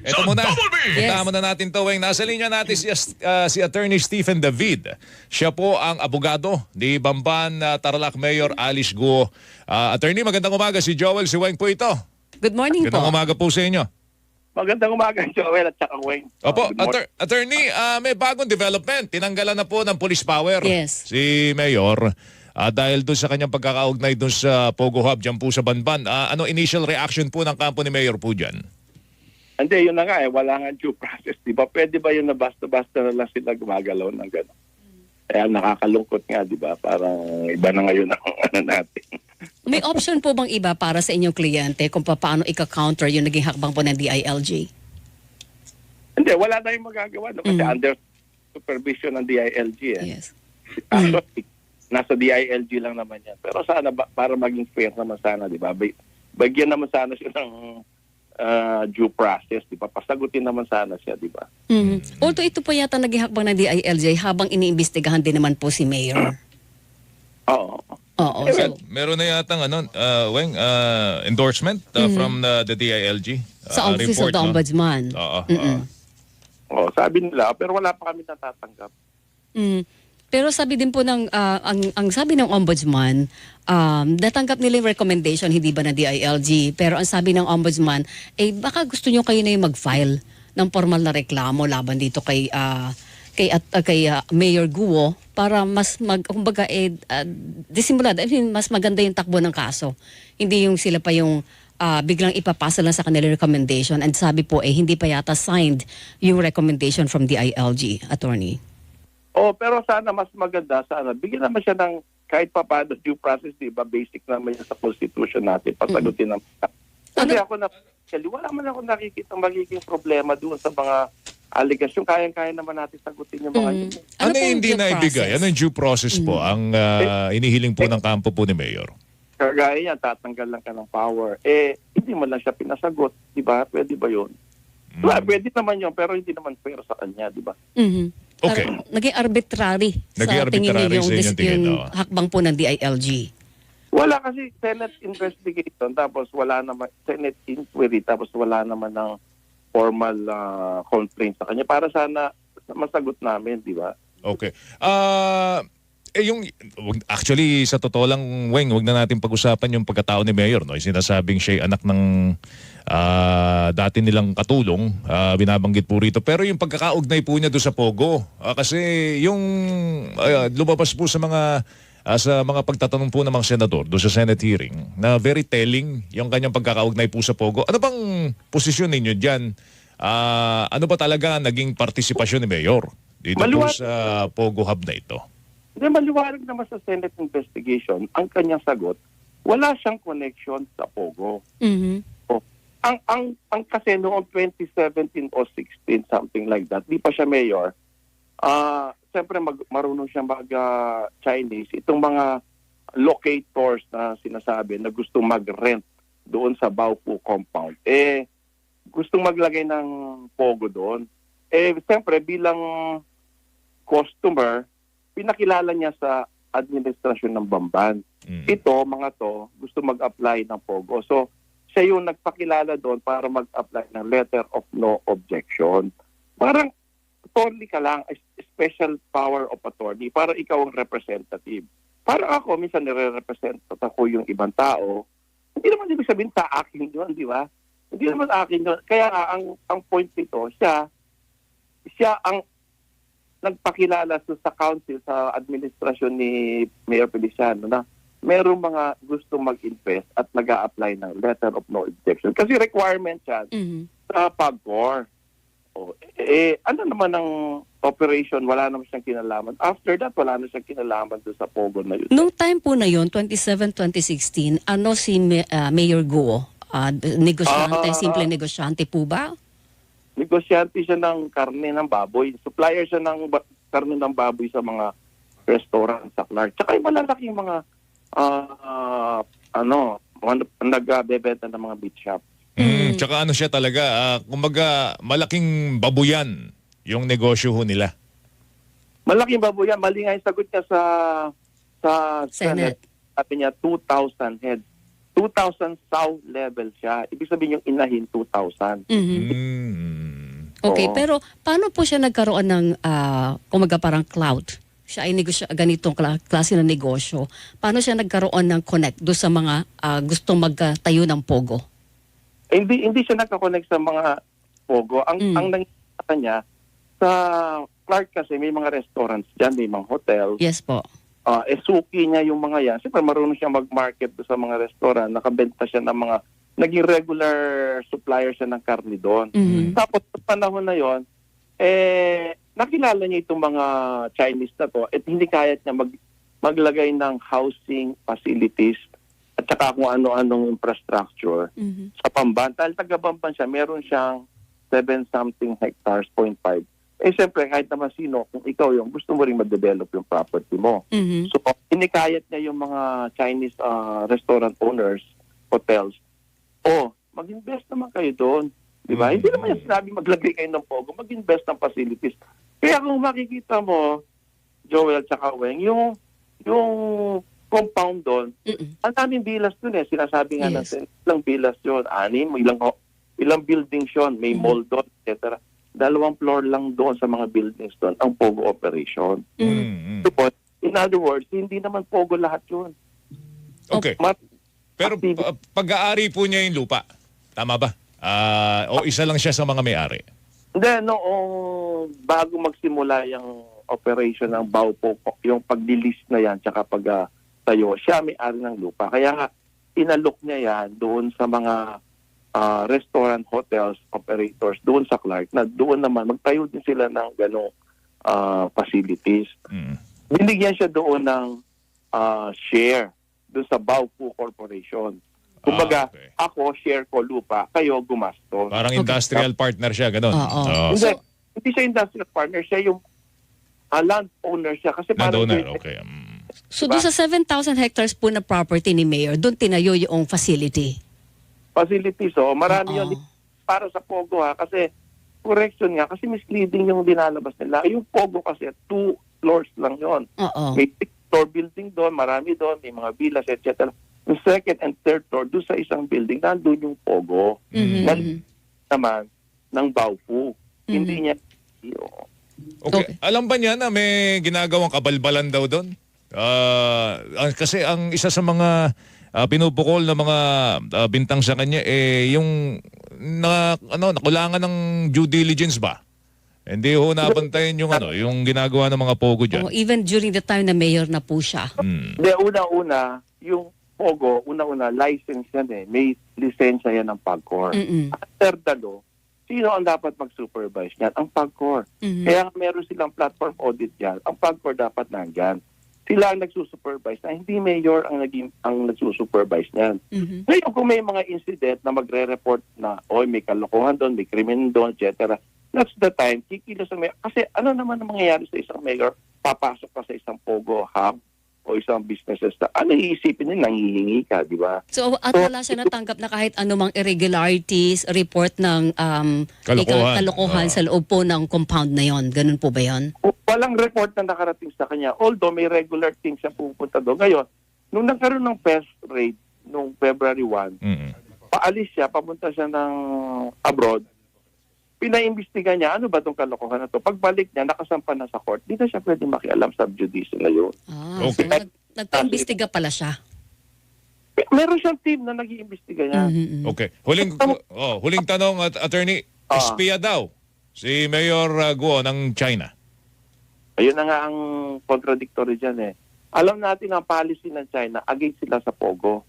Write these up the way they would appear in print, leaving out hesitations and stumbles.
Ito muna. Yes. Puntahan muna natin to, Weng. Nasa linya natin si Attorney Stephen David. Siya po ang abogado ni Bamban Tarlac Mayor Alice Guo. Attorney, magandang umaga. Si Joel, si Weng po ito. Good morning Magandang po. umaga po sa inyo. Magandang umaga, Joel at saka Wayne. Opo, Good morning. Attorney, may bagong development. Tinanggalan na po ng police power Yes. si Mayor dahil doon sa kanyang pagkakaugnay doon sa Pogo Hub dyan po sa Banban. Ano initial reaction po ng kampo ni Mayor po dyan? Hindi, yun na nga wala nga due process. Di ba? Pwede ba yun na basta-basta na lang sila gumagalaw ng gano'n? Kaya nakakalungkot nga, di ba? Parang iba na ngayon ang ano natin. May option po bang iba para sa inyong kliyente kung paano ika-counter yung naging hakbang po ng DILG? Hindi, wala na yung magagawa. No? Kasi under supervision ng DILG. Yes. Actually, nasa DILG lang naman yan. Pero sana, para maging fair naman sana, di ba? Bagyan naman sana siya ng due process, di ba? Pasagutin naman sana siya, di ba? Although ito po yata naging hakbang ng DILG habang iniimbestigahan din naman po si Mayor. Oo. Oo. Well, So, meron na yatang Weng, endorsement from the DILG. sa Office of the Ombudsman. Oo. Oh, sabi nila, pero wala pa kami natatanggap. Pero sabi din po ng, ang sabi ng Ombudsman, natanggap nila yung recommendation, hindi ba na DILG? Pero ang sabi ng Ombudsman, baka gusto nyo kayo na yung mag-file ng formal na reklamo laban dito kay Mayor Guo para mas disimulado, mas maganda yung takbo ng kaso. Hindi yung sila pa yung biglang ipapasa lang sa kanila recommendation, and sabi po hindi pa yata signed yung recommendation from the DILG, attorney. Oh, pero sana mas maganda, sana bigyan naman siya ng kahit pa paano due process, di ba? Basic naman yan sa constitution natin, pasagutin naman. Kasi wala man ako nakikita magiging problema doon sa mga aligasyon. Kaya-kaya naman natin sagutin yung mga yun. Ano po yung hindi due na ibigay? process? Ano yung due process po ang inihiling po ng kampo po ni Mayor? Kagaya yan, tatanggal lang ka ng power. Hindi man lang siya pinasagot, di ba? Pwede ba yun? Pwede naman yun, pero hindi naman fair sa kanya, di ba? Okay. Naging arbitrary Naging sa tingin arbitrary niyo sa inyong tingin, yung oo. hakbang po ng DILG. Wala kasi Senate investigation, tapos wala naman, Senate inquiry, tapos wala naman ng formal complaint sa kanya. Para sana masagot namin, di ba? Okay. Actually, sa totoo lang, Weng, wag na natin pag-usapan yung pagkatao ni Mayor. No? Yung sinasabing siya anak ng dati nilang katulong, binabanggit po rito. Pero yung pagkakaugnay po niya doon sa Pogo, kasi yung lumabas po sa mga pagtatanong po ng mga senador doon sa Senate hearing na very telling yung kanyang pagkakaugnay po sa Pogo. Ano bang posisyon ninyo dyan? Ano ba talaga naging partisipasyon ni Mayor dito po sa Pogo Hub na ito? Hindi, maliwanag naman sa Senate investigation, ang kanyang sagot, wala siyang connection sa Pogo. O, ang kasi noong 2017 o 16, something like that, di pa siya mayor, siyempre marunong siya mag-Chinese, itong mga locators na sinasabi na gusto mag-rent doon sa Baopu compound, gustong maglagay ng Pogo doon. Siyempre bilang customer, pinakilala niya sa administrasyon ng Bamban. Ito, mga to, gusto mag-apply ng Pogo. So, siya yung nagpakilala doon para mag-apply ng letter of no objection. Parang attorney ka lang, special power of attorney, para ikaw ang representative. Parang ako, minsan nire-represent ako yung ibang tao. Hindi naman ibig sabihin sa akin yun, di ba? Hindi naman akin yun. Kaya ang point nito, siya ang nagpakilala sa council, sa administrasyon ni Mayor Feliciano na merong mga gusto mag-invest at nag-a-apply ng letter of no objection. Kasi requirement yan sa PAGCOR. Ano naman ang operation? Wala naman siyang kinalaman. After that, wala na siyang kinalaman doon sa Pogo na yun. Nung time po na yun, 2016, ano si Mayor Guo? Negosyante, simple negosyante po ba? Negosyante siya ng karne ng baboy. Supplier siya ng karne ng baboy sa mga restaurant sa Clark. Tsaka yung malalaking mga nagbebenta ng mga beach shop. Tsaka ano siya talaga, kumbaga malaking babuyan yung negosyo ho nila. Malaking baboy yan. Mali nga yung sagot niya sa Senate. Sabi niya 2,000 heads. 2,000 sow level siya. Ibig sabihin yung inahin 2,000. Okay, Oo. pero paano po siya nagkaroon ng, kumaga parang clout? Siya ay ganitong klase ng negosyo. Paano siya nagkaroon ng connect do sa mga gustong magtayo ng Pogo? Hindi siya nagka-connect sa mga Pogo. Ang nangyari sa kanya, sa Clark kasi may mga restaurants dyan, may mga hotel. Yes po. Suki niya yung mga yan. Siyempre marunong siya mag-market doon sa mga restaurant. Nakabenta siya ng mga, naging regular supplier siya ng karne doon. Mhm. Tapos sa panahon na yon, nakilala niya itong mga Chinese na to at hindi kaya niya maglagay ng housing facilities at saka kung ano-anong infrastructure Mhm. sa Pamban. Dahil taga-Bamban siya, meron siyang 7-something hectares, 0.5. Siyempre, kahit naman sino, kung ikaw yung gusto mo rin ma-develop yung property mo. Mhm. So, inikayat niya yung mga Chinese restaurant owners, hotels, mag-invest naman kayo doon. Di ba? Hindi naman yung sinabi maglagay kayo ng Pogo, mag-invest ng facilities. Kaya kung makikita mo, Joel tsaka Weng, yung compound doon, Mm-mm. ang daming bilas doon eh. Sinasabi nga Yes. natin, ilang bilas yun, 6, ilang buildings yun, may mall doon, etc. 2 floor lang doon sa mga buildings doon, ang Pogo operation. Mm. So, in other words, hindi naman Pogo lahat yun. Okay. Pero pag-aari po niya yung lupa. Tama ba? O isa lang siya sa mga may-ari? Hindi, noong bago magsimula yung operation ng Baupo, yung pag-list na yan, tsaka pag-tayo, siya may-ari ng lupa. Kaya nga, inalok niya yan doon sa mga restaurant, hotels, operators, doon sa Clark, na doon naman, magtayo din sila ng ganong facilities. Mm. Binigyan siya doon ng share doon sa Baupo Corporation. Kumbaga, Okay. ako, share ko lupa, kayo gumastos. Parang industrial partner siya, ganun. Oo. Oo. Hindi siya industrial partner, siya yung land owner siya. Kasi parang Landowner, okay. So doon sa 7,000 hectares po na property ni Mayor, doon tinayo yung facility. facilities, marami Oo. yun para sa Pogo ha. Kasi, correction nga, kasi misleading yung dinalabas nila. Yung Pogo kasi, 2 floors lang yon. Oo. May 6-floor building doon, marami doon, may mga villas, etc. Yung second and third floor, doon sa isang building, nandun yung Pogo. Mhm. Nandun naman ng Baupo. Hindi niya, Okay. Alam ba niya na may ginagawang kabalbalan daw doon? Kasi ang isa sa mga pinupukol na mga bintang sa kanya yung nakulangan ng due diligence ba? Hindi ho nabantayan yung yung ginagawa ng mga Pogo diyan. Even during the time na Mayor na po siya. Hindi, una-una, yung Pogo, una-una, license yan eh. May lisensya yan ng PAGCOR. Mm-mm. After the law, sino ang dapat mag-supervise niyan? Ang PAGCOR. Mhm. Kaya meron silang platform audit yan. Ang PAGCOR dapat nandyan. Sila ang nagsusupervise na hindi mayor ang nagsusupervise niyan. Mhm. Ngayon kung may mga incident na magre-report na may kalokohan doon, may krimen doon, etc. That's the time, kikilos ang mayor. Kasi ano naman ang mangyayari sa isang mayor? Papasok ka sa isang Pogo hub o isang businesses na ano iisipin nila, nanghihingi ka, di ba? So at wala siya natanggap na kahit anumang irregularities, report ng kalokohan Oo. sa loob po ng compound na yon. Ganun po ba yon? Walang report na nakarating sa kanya. Although may regular things siya pupunta doon. Ngayon, nung nagkaroon ng pest raid nung February 1, paalis siya, papunta siya ng abroad. Pinaimbestiga niya, ano ba itong kalokohan na to? Pagbalik niya, nakasampa na sa court. Di na siya pwede makialam sa judice na yun. Okay. So nagpa-imbestiga pala siya. Meron siyang team na nag-iimbestiga niya. Mhm. Okay. Huling tanong at attorney, espiya daw si Mayor Guo ng China. Ayun na nga ang contradictory dyan eh. Alam natin ang policy ng China, against sila sa Pogo.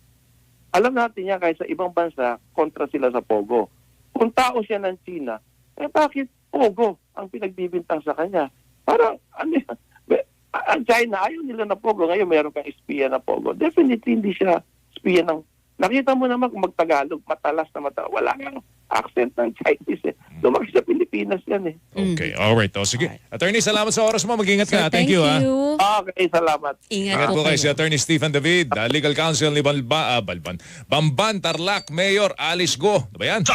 Alam natin yan, kahit sa ibang bansa, kontra sila sa Pogo. Kung tao siya ng China, bakit Pogo ang pinagbibintang sa kanya? Parang, ang China, ayaw nila na Pogo. Ngayon, meron kang espiya na Pogo. Definitely, hindi siya espiya ng... Nakita mo naman kung magtagalog, matalas na matalas. Wala kang accent ng Chinese eh. Lumaki sa Pilipinas yan eh. Okay. Alright. Sige. Attorney, salamat sa oras mo. Mag-ingat Sir, ka. Thank you. Okay, salamat. Ingat Ingat po po kayo kayo. si Attorney Stephen David, Legal Counsel ni Bamban, Tarlac, Mayor Alice Go. Ano ba yan?